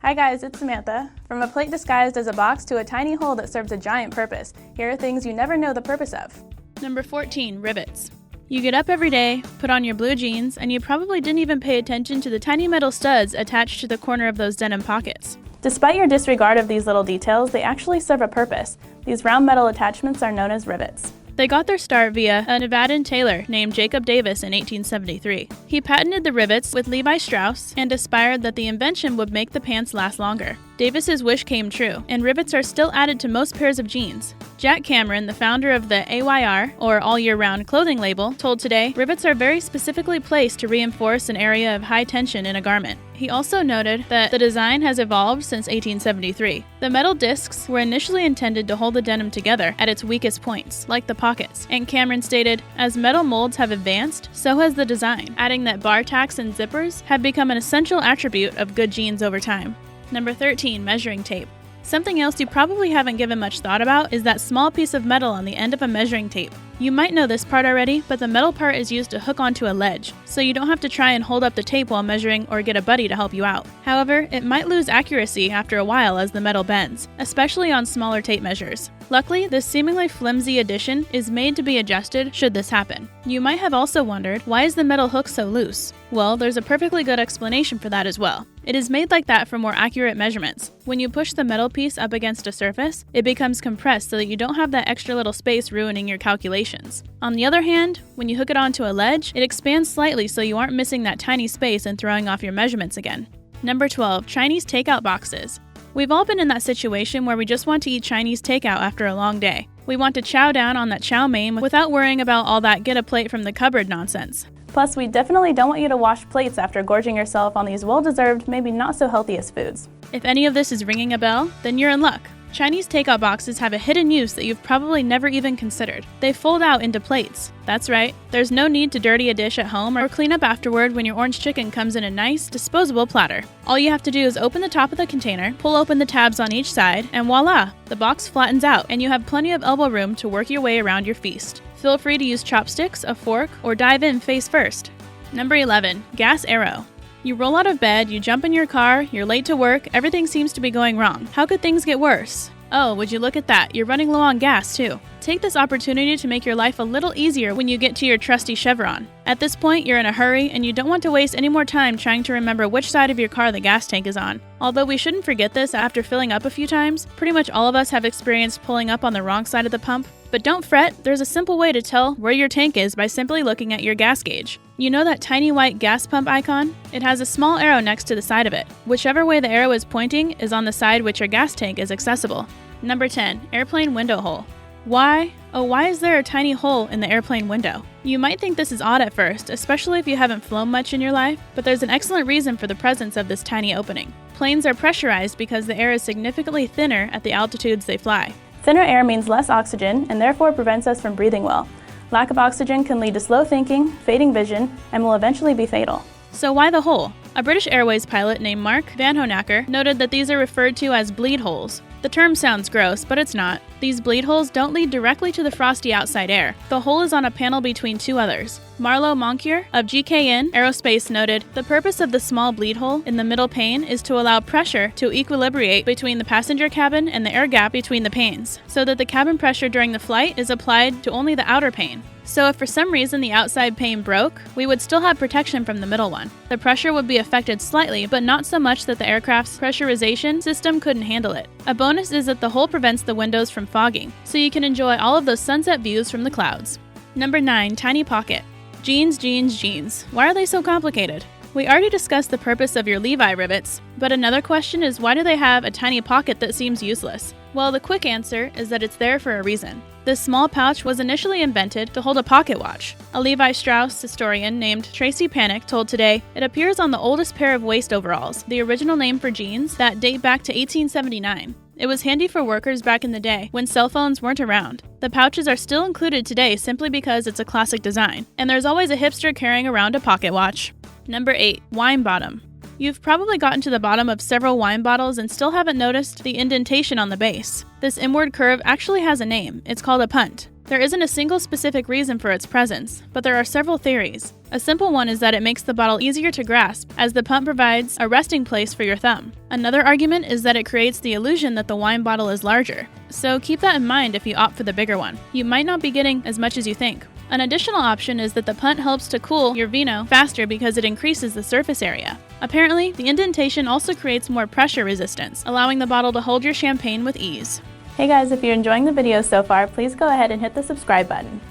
Hi guys, it's Samantha. From a plate disguised as a box to a tiny hole that serves a giant purpose, here are things you never know the purpose of. Number 14, rivets. You get up every day, put on your blue jeans, and you probably didn't even pay attention to the tiny metal studs attached to the corner of those denim pockets. Despite your disregard of these little details, they actually serve a purpose. These round metal attachments are known as rivets. They got their start via a Nevadan tailor named Jacob Davis in 1873. He patented the rivets with Levi Strauss and aspired that the invention would make the pants last longer. Davis's wish came true, and rivets are still added to most pairs of jeans. Jack Cameron, the founder of the AYR, or All Year Round clothing label, told Today, rivets are very specifically placed to reinforce an area of high tension in a garment. He also noted that the design has evolved since 1873. The metal discs were initially intended to hold the denim together at its weakest points, like the pockets, and Cameron stated, as metal molds have advanced, so has the design, adding that bar tacks and zippers have become an essential attribute of good jeans over time. Number 13, measuring tape. Something else you probably haven't given much thought about is that small piece of metal on the end of a measuring tape. You might know this part already, but the metal part is used to hook onto a ledge, so you don't have to try and hold up the tape while measuring or get a buddy to help you out. However, it might lose accuracy after a while as the metal bends, especially on smaller tape measures. Luckily, this seemingly flimsy addition is made to be adjusted should this happen. You might have also wondered, why is the metal hook so loose? Well, there's a perfectly good explanation for that as well. It is made like that for more accurate measurements. When you push the metal piece up against a surface, it becomes compressed so that you don't have that extra little space ruining your calculations. On the other hand, when you hook it onto a ledge, it expands slightly so you aren't missing that tiny space and throwing off your measurements again. Number 12, Chinese takeout boxes. We've all been in that situation where we just want to eat Chinese takeout after a long day. We want to chow down on that chow mein without worrying about all that get a plate from the cupboard nonsense. Plus, we definitely don't want you to wash plates after gorging yourself on these well-deserved, maybe not so healthiest foods. If any of this is ringing a bell, then you're in luck. Chinese takeout boxes have a hidden use that you've probably never even considered. They fold out into plates. That's right, there's no need to dirty a dish at home or clean up afterward when your orange chicken comes in a nice, disposable platter. All you have to do is open the top of the container, pull open the tabs on each side, and voila! The box flattens out, and you have plenty of elbow room to work your way around your feast. Feel free to use chopsticks, a fork, or dive in face first. Number 11, gas arrow. You roll out of bed, you jump in your car, you're late to work, everything seems to be going wrong. How could things get worse? Oh, would you look at that, you're running low on gas too. Take this opportunity to make your life a little easier when you get to your trusty Chevron. At this point, you're in a hurry and you don't want to waste any more time trying to remember which side of your car the gas tank is on. Although we shouldn't forget this after filling up a few times, pretty much all of us have experienced pulling up on the wrong side of the pump. But don't fret, there's a simple way to tell where your tank is by simply looking at your gas gauge. You know that tiny white gas pump icon? It has a small arrow next to the side of it. Whichever way the arrow is pointing is on the side which your gas tank is accessible. Number 10, airplane window hole. Why? Oh, why is there a tiny hole in the airplane window? You might think this is odd at first, especially if you haven't flown much in your life, but there's an excellent reason for the presence of this tiny opening. Planes are pressurized because the air is significantly thinner at the altitudes they fly. Thinner air means less oxygen and therefore prevents us from breathing well. Lack of oxygen can lead to slow thinking, fading vision, and will eventually be fatal. So why the hole? A British Airways pilot named Mark Van Honacker noted that these are referred to as bleed holes. The term sounds gross, but it's not. These bleed holes don't lead directly to the frosty outside air. The hole is on a panel between two others. Marlo Moncure of GKN Aerospace noted, the purpose of the small bleed hole in the middle pane is to allow pressure to equilibrate between the passenger cabin and the air gap between the panes, so that the cabin pressure during the flight is applied to only the outer pane. So if for some reason the outside pane broke, we would still have protection from the middle one. The pressure would be affected slightly, but not so much that the aircraft's pressurization system couldn't handle it. A bonus is that the hole prevents the windows from fogging, so you can enjoy all of those sunset views from the clouds. Number 9, tiny pocket. Jeans, jeans, jeans. Why are they so complicated? We already discussed the purpose of your Levi rivets, but another question is why do they have a tiny pocket that seems useless? Well, the quick answer is that it's there for a reason. This small pouch was initially invented to hold a pocket watch. A Levi Strauss historian named Tracey Panek told Today, it appears on the oldest pair of waist overalls, the original name for jeans, that date back to 1879. It was handy for workers back in the day when cell phones weren't around. The pouches are still included today simply because it's a classic design, and there's always a hipster carrying around a pocket watch. Number 8, wine bottom. You've probably gotten to the bottom of several wine bottles and still haven't noticed the indentation on the base. This inward curve actually has a name. It's called a punt. There isn't a single specific reason for its presence, but there are several theories. A simple one is that it makes the bottle easier to grasp, as the pump provides a resting place for your thumb. Another argument is that it creates the illusion that the wine bottle is larger, so keep that in mind if you opt for the bigger one. You might not be getting as much as you think. An additional option is that the punt helps to cool your vino faster because it increases the surface area. Apparently, the indentation also creates more pressure resistance, allowing the bottle to hold your champagne with ease. Hey guys, if you're enjoying the video so far, please go ahead and hit the subscribe button.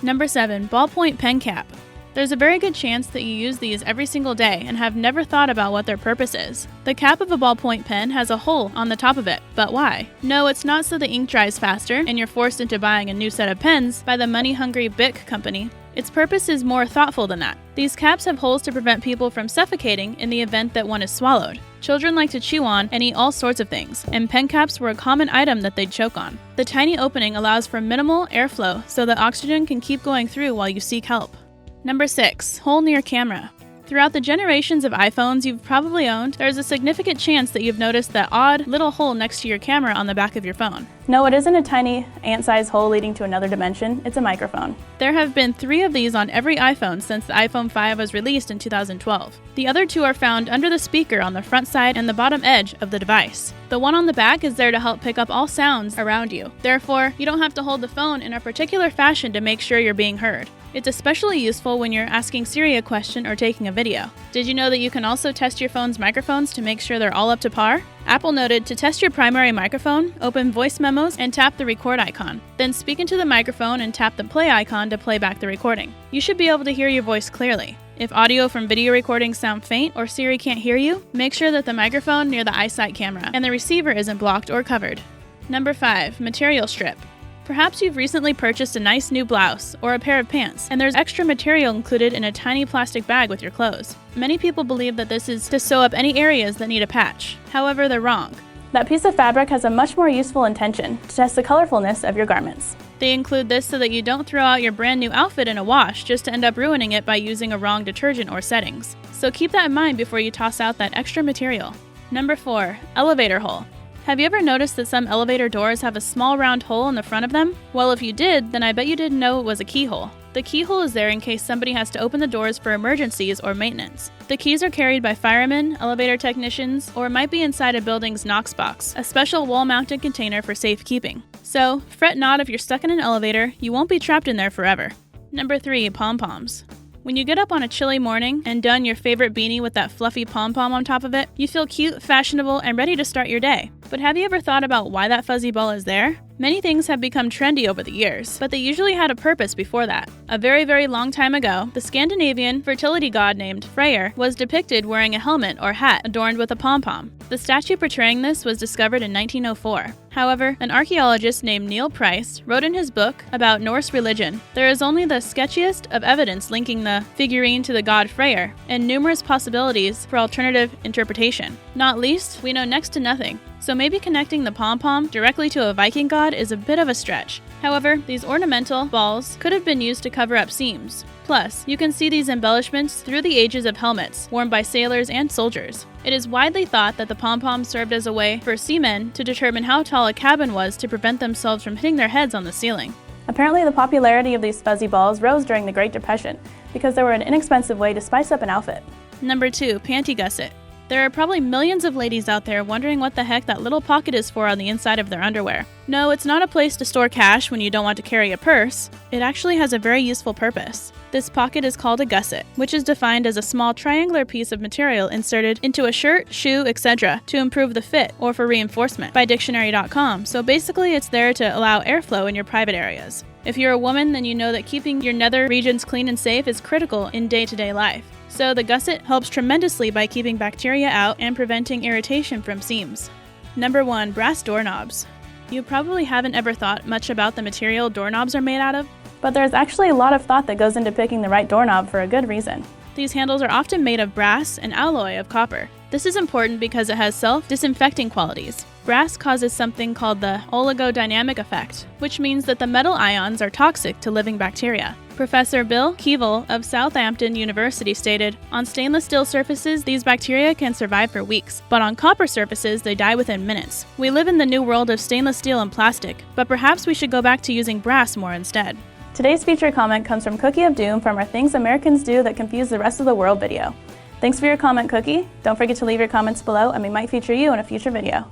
Number 7. Ballpoint pen cap. There's a very good chance that you use these every single day and have never thought about what their purpose is. The cap of a ballpoint pen has a hole on the top of it, but why? No, it's not so the ink dries faster and you're forced into buying a new set of pens by the money-hungry Bic company. Its purpose is more thoughtful than that. These caps have holes to prevent people from suffocating in the event that one is swallowed. Children like to chew on and eat all sorts of things, and pen caps were a common item that they'd choke on. The tiny opening allows for minimal airflow so that oxygen can keep going through while you seek help. Number 6. Hole near camera. Throughout the generations of iPhones you've probably owned, there's a significant chance that you've noticed that odd little hole next to your camera on the back of your phone. No, it isn't a tiny ant-sized hole leading to another dimension, it's a microphone. There have been 3 of these on every iPhone since the iPhone 5 was released in 2012. The other 2 are found under the speaker on the front side and the bottom edge of the device. The one on the back is there to help pick up all sounds around you. Therefore, you don't have to hold the phone in a particular fashion to make sure you're being heard. It's especially useful when you're asking Siri a question or taking a video. Did you know that you can also test your phone's microphones to make sure they're all up to par? Apple noted to test your primary microphone, open voice memos and tap the record icon. Then speak into the microphone and tap the play icon to play back the recording. You should be able to hear your voice clearly. If audio from video recordings sound faint or Siri can't hear you, make sure that the microphone near the iSight camera and the receiver isn't blocked or covered. Number 5. Material strip. Perhaps you've recently purchased a nice new blouse or a pair of pants, and there's extra material included in a tiny plastic bag with your clothes. Many people believe that this is to sew up any areas that need a patch. However, they're wrong. That piece of fabric has a much more useful intention, to test the colorfulness of your garments. They include this so that you don't throw out your brand new outfit in a wash just to end up ruining it by using a wrong detergent or settings. So keep that in mind before you toss out that extra material. Number 4. Elevator hole. Have you ever noticed that some elevator doors have a small round hole in the front of them? Well, if you did, then I bet you didn't know it was a keyhole. The keyhole is there in case somebody has to open the doors for emergencies or maintenance. The keys are carried by firemen, elevator technicians, or might be inside a building's Knox box, a special wall-mounted container for safekeeping. So, fret not if you're stuck in an elevator, you won't be trapped in there forever. Number 3. Pom-POMS. When you get up on a chilly morning and don your favorite beanie with that fluffy pom-pom on top of it, you feel cute, fashionable, and ready to start your day. But have you ever thought about why that fuzzy ball is there? Many things have become trendy over the years, but they usually had a purpose before that. A very, very long time ago, the Scandinavian fertility god named Freyr was depicted wearing a helmet or hat adorned with a pom-pom. The statue portraying this was discovered in 1904. However, an archaeologist named Neil Price wrote in his book about Norse religion, there is only the sketchiest of evidence linking the figurine to the god Freyr, and numerous possibilities for alternative interpretation. Not least, we know next to nothing. So maybe connecting the pom-pom directly to a Viking god is a bit of a stretch. However, these ornamental balls could have been used to cover up seams. Plus, you can see these embellishments through the ages of helmets worn by sailors and soldiers. It is widely thought that the pom-pom served as a way for seamen to determine how tall a cabin was to prevent themselves from hitting their heads on the ceiling. Apparently, the popularity of these fuzzy balls rose during the Great Depression because they were an inexpensive way to spice up an outfit. Number 2. Panty gusset. There are probably millions of ladies out there wondering what the heck that little pocket is for on the inside of their underwear. No, it's not a place to store cash when you don't want to carry a purse. It actually has a very useful purpose. This pocket is called a gusset, which is defined as a small triangular piece of material inserted into a shirt, shoe, etc. to improve the fit or for reinforcement by dictionary.com. So basically it's there to allow airflow in your private areas. If you're a woman, then you know that keeping your nether regions clean and safe is critical in day-to-day life. So the gusset helps tremendously by keeping bacteria out and preventing irritation from seams. Number 1. Brass doorknobs. You probably haven't ever thought much about the material doorknobs are made out of, But there's actually a lot of thought that goes into picking the right doorknob for a good reason. These handles are often made of brass and alloy of copper. This is important because it has self-disinfecting qualities. Brass causes something called the oligodynamic effect, which means that the metal ions are toxic to living bacteria. Professor Bill Keevil of Southampton University stated, "On stainless steel surfaces, these bacteria can survive for weeks, but on copper surfaces, they die within minutes. We live in the new world of stainless steel and plastic, but perhaps we should go back to using brass more instead." Today's featured comment comes from Cookie of Doom from our Things Americans Do That Confuse the Rest of the World video. Thanks for your comment, Cookie. Don't forget to leave your comments below and we might feature you in a future video.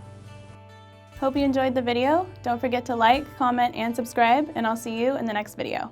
Hope you enjoyed the video. Don't forget to like, comment, and subscribe, and I'll see you in the next video.